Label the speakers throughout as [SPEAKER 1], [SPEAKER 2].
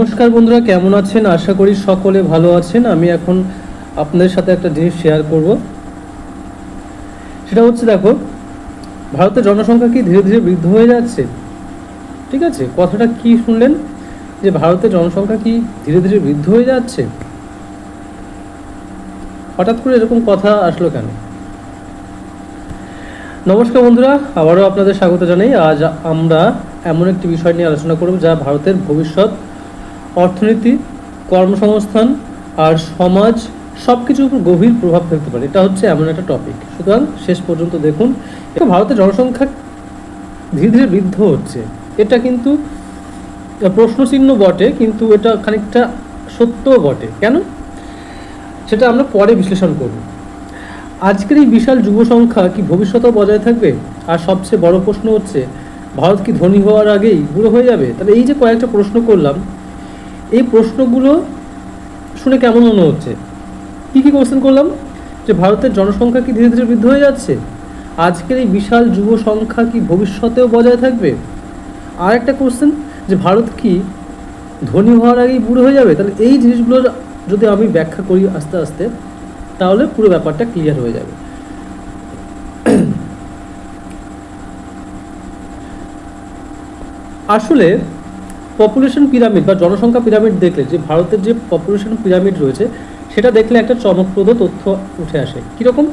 [SPEAKER 1] নমস্কার বন্ধুরা, কেমন আছেন? আশা করি সকলে ভালো আছেন। আমি এখন আপনাদের সাথে একটা জিনিস শেয়ার করব। সেটা হচ্ছে, দেখো, ভারতের জনসংখ্যা কি ধীরে ধীরে বৃদ্ধি হয়ে যাচ্ছে? ঠিক আছে, কথাটা কি শুনলেন, যে ভারতের জনসংখ্যা কি ধীরে ধীরে বৃদ্ধি হয়ে যাচ্ছে? হঠাৎ করে এরকম কথা আসলো কেন? নমস্কার বন্ধুরা, আবারও আপনাদের স্বাগত জানাই। আজ আমরা এমন একটি বিষয় নিয়ে আলোচনা করব যা ভারতের ভবিষ্যৎ, অর্থনীতি, কর্মসংস্থান আর সমাজ সব কিছুর উপর গভীর প্রভাব ফেলতে পারে। এটা হচ্ছে এমন একটা টপিক, সুতরাং শেষ পর্যন্ত দেখুন। ভারতের জনসংখ্যা ধীরে ধীরে বৃদ্ধি হচ্ছে, এটা কিন্তু প্রশ্নচিহ্ন বটে, কিন্তু এটা খানিকটা সত্যও বটে। কেন, সেটা আমরা পরে বিশ্লেষণ করব। আজকের এই বিশাল যুব সংখ্যা কি ভবিষ্যতেও বজায় থাকবে? আর সবচেয়ে বড় প্রশ্ন হচ্ছে, ভারত কি ধনী হওয়ার আগেই বুড়ো হয়ে যাবে? তাহলে এই যে কয়েকটা প্রশ্ন করলাম, এই প্রশ্নগুলো শুনে কেমন মনে হচ্ছে? কী কী কোশ্চেন করলাম, যে ভারতের জনসংখ্যা কি ধীরে ধীরে বৃদ্ধি হয়ে যাচ্ছে, আজকের এই বিশাল যুব সংখ্যা কি ভবিষ্যতেও বজায় থাকবে, আর একটা কোশ্চেন, যে ভারত কি ধনী হওয়ার আগেই বুড়ো হয়ে যাবে। তাহলে এই জিনিসগুলো যদি আমি ব্যাখ্যা করি আস্তে আস্তে, তাহলে পুরো ব্যাপারটা ক্লিয়ার হয়ে যাবে। আসলে পপুলেশন পিরামিড বা জনসংখ্যা পিরামিড দেখলে, যে ভারতের যে পপুলেশন পিরামিড রয়েছে, সেটা দেখলে একটা চমকপ্রদ তথ্য উঠে আসে। কীরকম?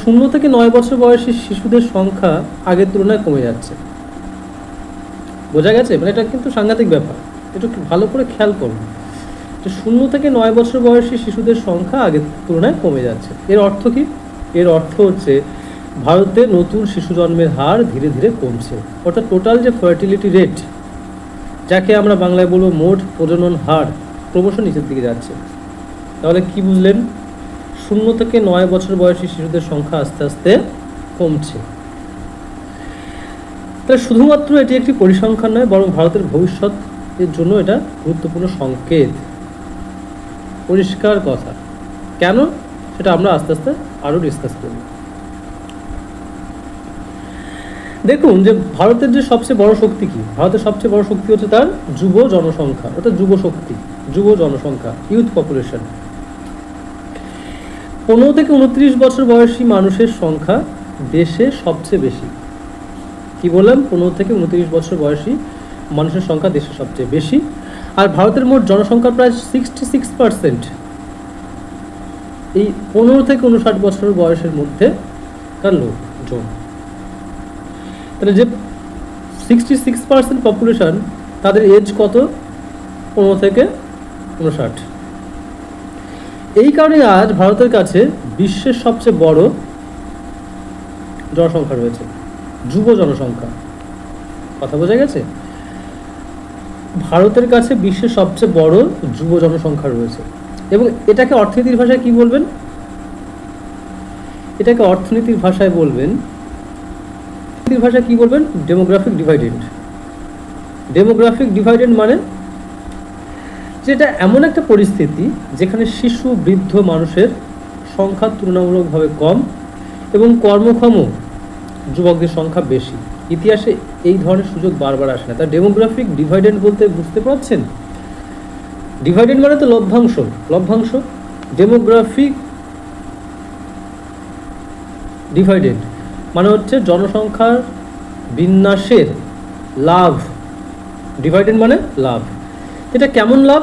[SPEAKER 1] 0 থেকে 9 বছর বয়সী শিশুদের সংখ্যা আগের তুলনায় কমে যাচ্ছে। বোঝা গেছে? মানে এটা কিন্তু সাংঘাতিক ব্যাপার, একটু ভালো করে খেয়াল করুন। যে 0 থেকে 9 বছর বয়সী শিশুদের সংখ্যা আগের তুলনায় কমে যাচ্ছে। এর অর্থ কি? এর অর্থ হচ্ছে ভারতে নতুন শিশু জন্মের হার ধীরে ধীরে কমছে। অর্থাৎ টোটাল যে ফার্টিলিটি রেট, যাকে আমরা বাংলায় বলবো মোট প্রজনন হার, ক্রমশ নিচের দিকে যাচ্ছে। তাহলে কি বুঝলেন? 0 থেকে 9 বছর বয়সী শিশুদের সংখ্যা আস্তে আস্তে কমছে। তাহলে শুধুমাত্র এটি একটি পরিসংখ্যান নয়, বরং ভারতের ভবিষ্যতের জন্য এটা গুরুত্বপূর্ণ সংকেত। পরিষ্কার কথা। কেন, সেটা আমরা আস্তে আস্তে আরও ডিসকাস করব। দেখুন, যে ভারতের যে সবচেয়ে বড় শক্তি কি? ভারতের সবচেয়ে বড় শক্তি হচ্ছে তার যুব জনসংখ্যা, অর্থাৎ যুব শক্তি, যুব জনসংখ্যা, ইউথ পপুলেশন। 15 থেকে 29 বছর বয়সী মানুষের সংখ্যা দেশে সবচেয়ে বেশি। কি বললাম? 15 থেকে 29 বছর বয়সী মানুষের সংখ্যা দেশে সবচেয়ে বেশি। আর ভারতের মোট জনসংখ্যার প্রায় 66% এই 15 থেকে 59 বছর বয়সের মধ্যে কার লোকজন। তাহলে যে 66% পপুলেশন, তাদের এজ কত? 15 থেকে 59। এই কারণে আজ ভারতের কাছে বিশ্বের সবচেয়ে বড় জনসংখ্যা রয়েছে, যুব জনসংখ্যা। কথা বোঝা গেছে? ভারতের কাছে বিশ্বের সবচেয়ে বড় যুব জনসংখ্যা রয়েছে। এবং এটাকে অর্থনীতির ভাষায় কি বলবেন? এটাকে অর্থনীতির ভাষায় বলবেন, ডেমোগ্রাফিক ডিভাইডেন্ড। ডেমোগ্রাফিক ডিভাইডেন্ড মানে যেটা এমন একটা পরিস্থিতি যেখানে শিশু, বৃদ্ধ মানুষের সংখ্যা তুলনামূলকভাবে কম এবং কর্মক্ষম যুবকদের সংখ্যা বেশি। ইতিহাসে এই ধরনের সুযোগ বারবার আসে না। তার ডেমোগ্রাফিক ডিভাইডেন্ড বলতে বুঝতে পারছেন? ডিভাইডেন্ড মানে তো লভ্যাংশ, লভ্যাংশ। ডেমোগ্রাফিক ডিভাইডেন্ড মানে হচ্ছে জনসংখ্যার বিন্যাসের লাভ। ডিভাইডেন্ড মানে লাভ। এটা কেমন লাভ?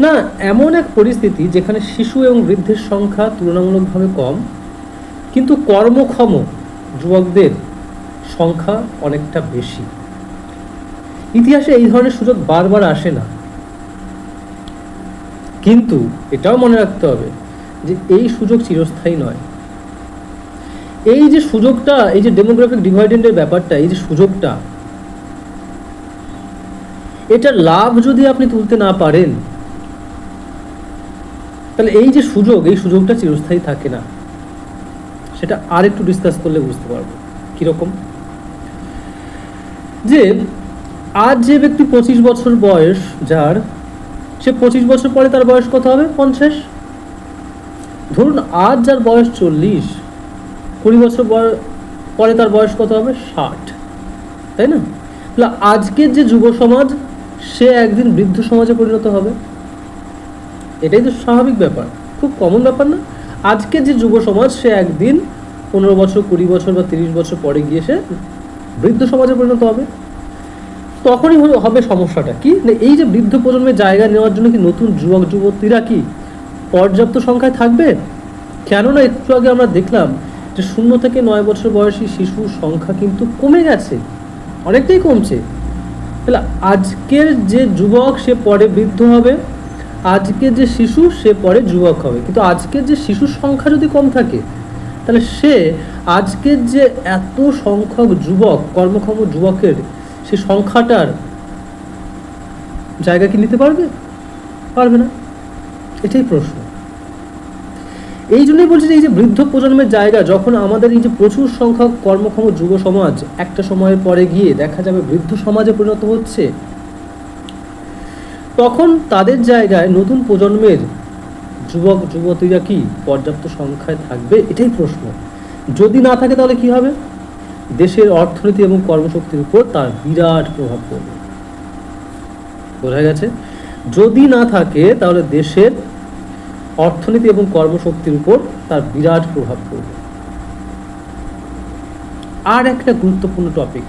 [SPEAKER 1] না, এমন এক পরিস্থিতি যেখানে শিশু এবং বৃদ্ধের সংখ্যা তুলনামূলকভাবে কম, কিন্তু কর্মক্ষম যুবকদের সংখ্যা অনেকটা বেশি। ইতিহাসে এই ধরনের সুযোগ বারবার আসে না, কিন্তু এটাও মনে রাখতে হবে যে এই সুযোগ চিরস্থায়ী নয়। এই যে সুযোগটা, এই যে ডেমোগ্রাফিক ডিভাইডেন্ডের ব্যাপারটা, এই যে সুযোগটা, এটার লাভ যদি আপনি তুলতে না পারেন, তাহলে এই যে সুযোগ, এই সুযোগটা চিরস্থায়ী থাকে না। সেটা আর একটু ডিসকাস করলে বুঝতে পারবো। কিরকম? যে আজ যে ব্যক্তি 25 বছর বয়স যার, সে 25 বছর পরে তার বয়স কত হবে? 50। ধরুন আজ যার বয়স 40, 20 বছর পরে তার বয়স কত হবে? 60, তাই না? তাহলে আজকের যে যুব সমাজ, সে একদিন বৃদ্ধ সমাজে পরিণত হবে। এটাই তো স্বাভাবিক ব্যাপার, খুব কমন ব্যাপার না? আজকে যে যুব সমাজ, সে একদিন 15 বছর, 20 বছর বা 30 বছর পরে গিয়ে সে বৃদ্ধ সমাজে পরিণত হবে। তখনই হবে সমস্যাটা কি, না এই যে বৃদ্ধ প্রজন্মের জায়গা নেওয়ার জন্য কি নতুন যুবক যুবতীরা কি পর্যাপ্ত সংখ্যায় থাকবে? কেননা একটু আগে আমরা দেখলাম যে 0 থেকে 9 বছর বয়সী শিশুর সংখ্যা কিন্তু কমে গেছে, অনেকটাই কমছে। তাহলে আজকের যে যুবক সে পরে বৃদ্ধ হবে, আজকের যে শিশু সে পরে যুবক হবে। কিন্তু আজকের যে শিশুর সংখ্যা যদি কম থাকে, তাহলে সে আজকের যে এত সংখ্যক যুবক, কর্মক্ষম যুবকের সে সংখ্যাটার জায়গা কি নিতে পারবে? পারবে না। এটাই প্রশ্ন। এই জন্যই বলছি যে এই যে বৃদ্ধ প্রজন্মের জায়গা, যখন আমাদের এই যে প্রচুর সংখ্যক কর্মক্ষম যুব সমাজ একটা সময়ের পরে গিয়ে দেখা যাবে বৃদ্ধ সমাজে পরিণত হচ্ছে, তখন তাদের জায়গায় নতুন প্রজন্মের যুবক যুবতীরা কি পর্যাপ্ত সংখ্যায় থাকবে? এটাই প্রশ্ন। যদি না থাকে তাহলে কি হবে? দেশের অর্থনীতি এবং কর্মশক্তির উপর তার বিরাট প্রভাব পড়বে। বোঝা গেছে? যদি না থাকে তাহলে দেশের অর্থনীতি এবং কর্মশক্তির উপর তার বিরাট প্রভাব পড়বে। আর একটা গুরুত্বপূর্ণ টপিক,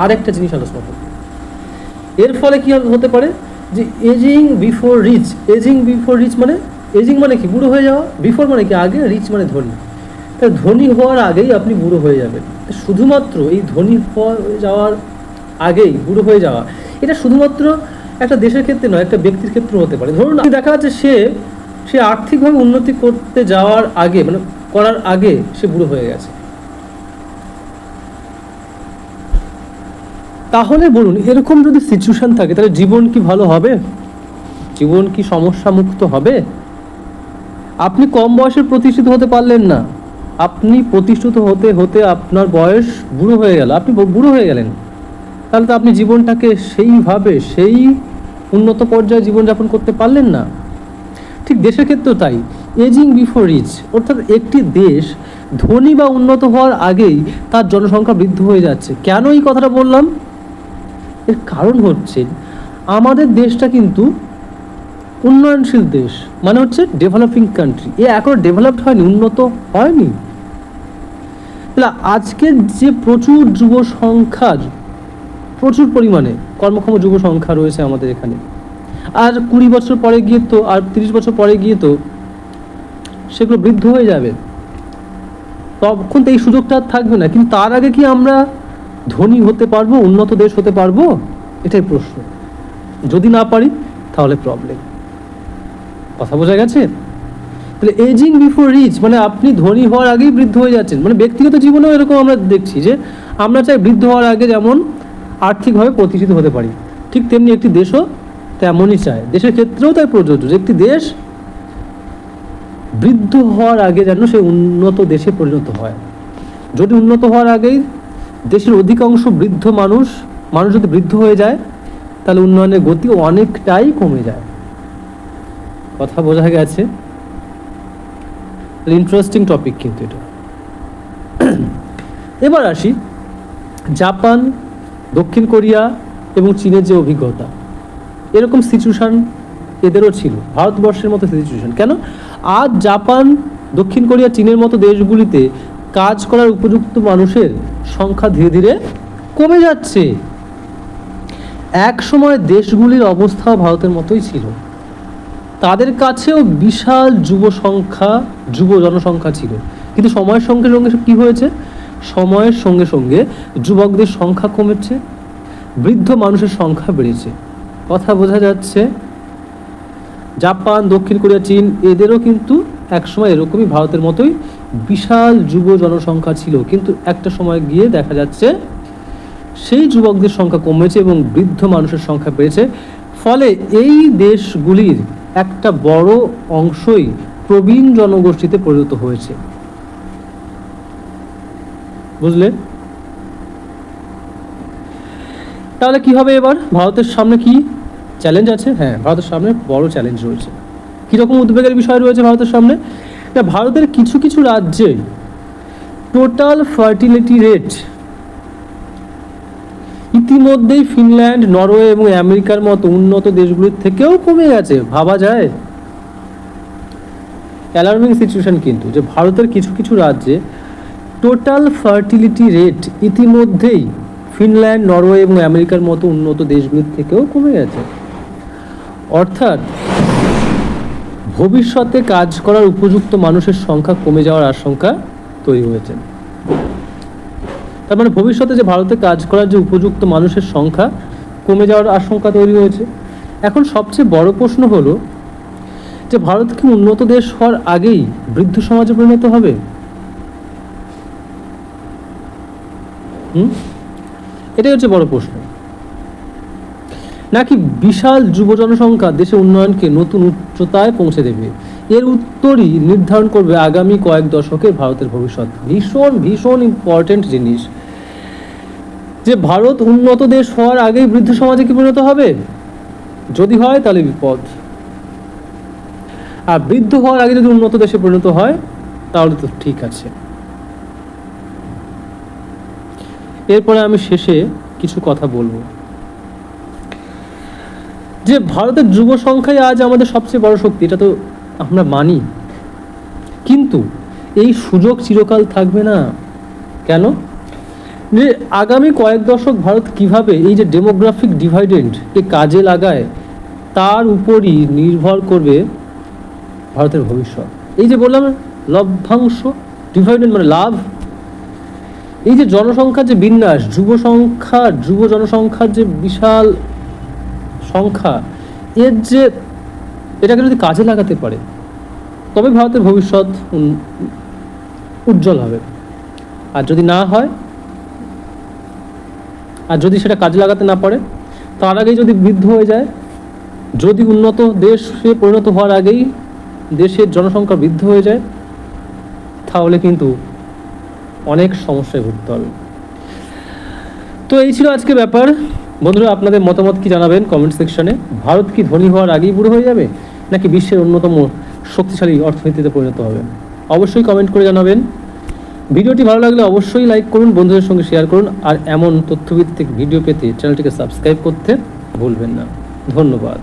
[SPEAKER 1] আর একটা জিনিস আলোচনা করব। এর ফলে কি হতে পারে, যে ageing before reach. Ageing before reach মানে, এজিং মানে কি? বুড়ো হয়ে যাওয়া। বিফোর মানে কি? আগে। রিচ মানে ধনী। তাই ধনী হওয়ার আগেই আপনি বুড়ো হয়ে যাবেন। শুধুমাত্র এই ধনী হয়ে যাওয়ার আগেই বুড়ো হয়ে যাওয়া, এটা শুধুমাত্র একটা দেশের ক্ষেত্রে নয়, একটা ব্যক্তির ক্ষেত্রে হতে পারে। ধরুন দেখা যাচ্ছে সে আর্থিকভাবে উন্নতি করতে যাওয়ার আগে, মানে করার আগে সে বুড়ো হয়ে গেছে। তাহলে বলুন, এরকম যদি সিচুয়েশন থাকে তাহলে জীবন কি ভালো হবে? জীবন কি সমস্যা মুক্ত হবে? আপনি কম বয়সে প্রতিষ্ঠিত হতে পারলেন না, আপনি প্রতিষ্ঠিত হতে হতে আপনার বয়স বুড়ো হয়ে গেল, আপনি বুড়ো হয়ে গেলেন, তাহলে তো আপনি জীবনটাকে সেইভাবে সেই উন্নত পর্যায়ে জীবনযাপন করতে পারলেন না। ঠিক দেশের ক্ষেত্রেও তাই, এজিং বিফোর রিচ, অর্থাৎ একটি দেশ ধনী বা উন্নত হওয়ার আগেই তার জনসংখ্যা বৃদ্ধি হয়ে যাচ্ছে। কেন এই কথাটা বললাম? এর কারণ হচ্ছে আমাদের দেশটা কিন্তু উন্নয়নশীল দেশ, মানে হচ্ছে ডেভেলপিং কান্ট্রি। এ এখনো ডেভেলপড হয়নি, উন্নত হয়নি। তাহলে আজকের যে প্রচুর যুব সংখ্যা, প্রচুর পরিমাণে কর্মক্ষম যুব সংখ্যা রয়েছে আমাদের এখানে, আর 20 বছর পরে গিয়ে তো, আর 30 বছর পরে গিয়ে তো সেগুলো বৃদ্ধ হয়ে যাবে, তখন তো এই সুযোগটা আর থাকবে না। কিন্তু তার আগে কি আমরা ধনী হতে পারবো, উন্নত দেশ হতে পারবো? এটাই প্রশ্ন। যদি না পারি তাহলে প্রবলেম। কথা বোঝা গেছে? তাহলে এজিং বিফোর রিচ মানে আপনি ধনী হওয়ার আগেই বৃদ্ধ হয়ে যাচ্ছেন। মানে ব্যক্তিগত জীবনেও এরকম আমরা দেখছি যে আমরা চাই বৃদ্ধ হওয়ার আগে যেমন আর্থিকভাবে প্রতিষ্ঠিত হতে পারি, ঠিক তেমনি একটি দেশও তেমনই চায়। দেশের ক্ষেত্রেও তাই প্রযোজ্য যে একটি দেশ বৃদ্ধ হওয়ার আগে যেন সে উন্নত দেশে পরিণত হয়। যদি উন্নত হওয়ার আগেই দেশের অধিকাংশ বৃদ্ধ মানুষ যদি বৃদ্ধ হয়ে যায়, তাহলে উন্নয়নের গতি অনেকটাই কমে যায়। কথা বোঝা গেছে? ইন্টারেস্টিং টপিক কিন্তু এটা। এবার আসি জাপান, দক্ষিণ কোরিয়া এবং চীনের যে অভিজ্ঞতা, এরকম সিচুয়েশন এদেরও ছিল, ভারতবর্ষের মতো সিচুয়েশন। কেন? আজ জাপান, দক্ষিণ কোরিয়া, চীনের মতো দেশগুলিতে কাজ করার উপযুক্ত মানুষের সংখ্যা ধীরে ধীরে কমে যাচ্ছে। এক সময় দেশগুলির অবস্থা ভারতের মতোই ছিল, তাদের কাছেও বিশাল যুব জনসংখ্যা ছিল। কিন্তু সময়ের সঙ্গে সঙ্গে কি হয়েছে? সময়ের সঙ্গে সঙ্গে যুবকদের সংখ্যা কমেছে, বৃদ্ধ মানুষের সংখ্যা বেড়েছে। কথা বোঝা যাচ্ছে? জাপান, দক্ষিণ কোরিয়া, চীন এদেরও কিন্তু একসময় এরকমই ভারতের মতোই বিশাল যুব জনসংখ্যা ছিল। কিন্তু একটা সময় গিয়ে দেখা যাচ্ছে সেই যুবকদের সংখ্যা কমেছে এবং বৃদ্ধ মানুষের সংখ্যা বেড়েছে। ফলে এই দেশগুলির একটা বড় অংশই প্রবীণ জনগোষ্ঠীতে পরিণত হয়েছে। বুঝলে? তাহলে কি হবে এবার? ভারতের সামনে কি চ্যালেঞ্জ আছে? হ্যাঁ, ভারতের সামনে বড় চ্যালেঞ্জ রয়েছে। কীরকম উদ্বেগের বিষয় রয়েছে ভারতের সামনে? ভারতের কিছু কিছু রাজ্যে টোটাল ফার্টিলিটি রেট ইতিমধ্যেই ফিনল্যান্ড, নরওয়ে এবং আমেরিকার মতো উন্নত দেশগুলির থেকেও কমে গেছে। ভাবা যায়? অ্যালার্মিং সিচুয়েশন কিন্তু, যে ভারতের কিছু কিছু রাজ্যে টোটাল ফার্টিলিটি রেট ইতিমধ্যেই ফিনল্যান্ড, নরওয়ে এবং আমেরিকার মতো উন্নত দেশগুলির থেকেও কমে গেছে। অর্থাৎ ভবিষ্যতে কাজ করার উপযুক্ত মানুষের সংখ্যা কমে যাওয়ার আশঙ্কা তৈরি হয়েছে। তার মানে ভবিষ্যতে যে ভারতে কাজ করার যে উপযুক্ত মানুষের সংখ্যা কমে যাওয়ার আশঙ্কা তৈরি হয়েছে। এখন সবচেয়ে বড় প্রশ্ন হলো যে ভারত কি উন্নত দেশ হওয়ার আগেই বৃদ্ধ সমাজে পরিণত হবে? এটাই হচ্ছে বড় প্রশ্ন। নাকি বিশাল যুব জনসংখ্যা দেশের উন্নয়নকে নতুন উচ্চতায় পৌঁছে দেবে? এর উত্তরই নির্ধারণ করবে আগামী কয়েক দশকের ভারতের ভবিষ্যৎ। ভীষণ ভীষণ ইম্পর্টেন্ট জিনিস, যে ভারত উন্নত দেশ হওয়ার আগেই বৃদ্ধ সমাজে কি পরিণত হবে? যদি হয় তাহলে বিপদ, আর বৃদ্ধ হওয়ার আগে যদি উন্নত দেশে পরিণত হয় তাহলে তো ঠিক আছে। এরপরে আমি শেষে কিছু কথা বলবো, যে ভারতের যুব সংখ্যাই আজ আমাদের সবচেয়ে বড় শক্তি, এটা তো আমরা মানি, কিন্তু এই সুযোগ চিরকাল থাকবে না। কেন? যে আগামী কয়েক দশক ভারত কিভাবে এই যে ডেমোগ্রাফিক ডিভাইডেন্টকে কাজে লাগায় তার উপরই নির্ভর করবে ভারতের ভবিষ্যৎ। এই যে বললাম লভ্যাংশ, ডিভাইডেন্ট মানে লাভ, এই যে জনসংখ্যার যে বিন্যাস, যুব জনসংখ্যার যে বিশাল সংখ্যা, এর যে এটাকে যদি কাজে লাগাতে পারে তবে ভারতের ভবিষ্যৎ উজ্জ্বল হবে। আর যদি না হয়, আর যদি সেটা কাজে লাগাতে না পারে, তার আগেই যদি বৃদ্ধ হয়ে যায়, যদি উন্নত দেশে পরিণত হওয়ার আগেই দেশের জনসংখ্যা বৃদ্ধ হয়ে যায়, তাহলে কিন্তু অনেক সমস্যায় ভুগতে হবে। তো এই ছিল আজকে ব্যাপার। বন্ধুরা, আপনাদের মতামত কি জানাবেন কমেন্ট সেকশনে। ভারত কি ধনী হওয়ার আগেই বুড়ো হয়ে যাবে, নাকি বিশ্বের অন্যতম শক্তিশালী অর্থনীতিতে পরিণত হবে? অবশ্যই কমেন্ট করে জানাবেন। ভিডিওটি ভালো লাগলে অবশ্যই লাইক করুন, বন্ধুদের সঙ্গে শেয়ার করুন, আর এমন তথ্যভিত্তিক ভিডিও পেতে চ্যানেলটিকে সাবস্ক্রাইব করতে ভুলবেন না। ধন্যবাদ।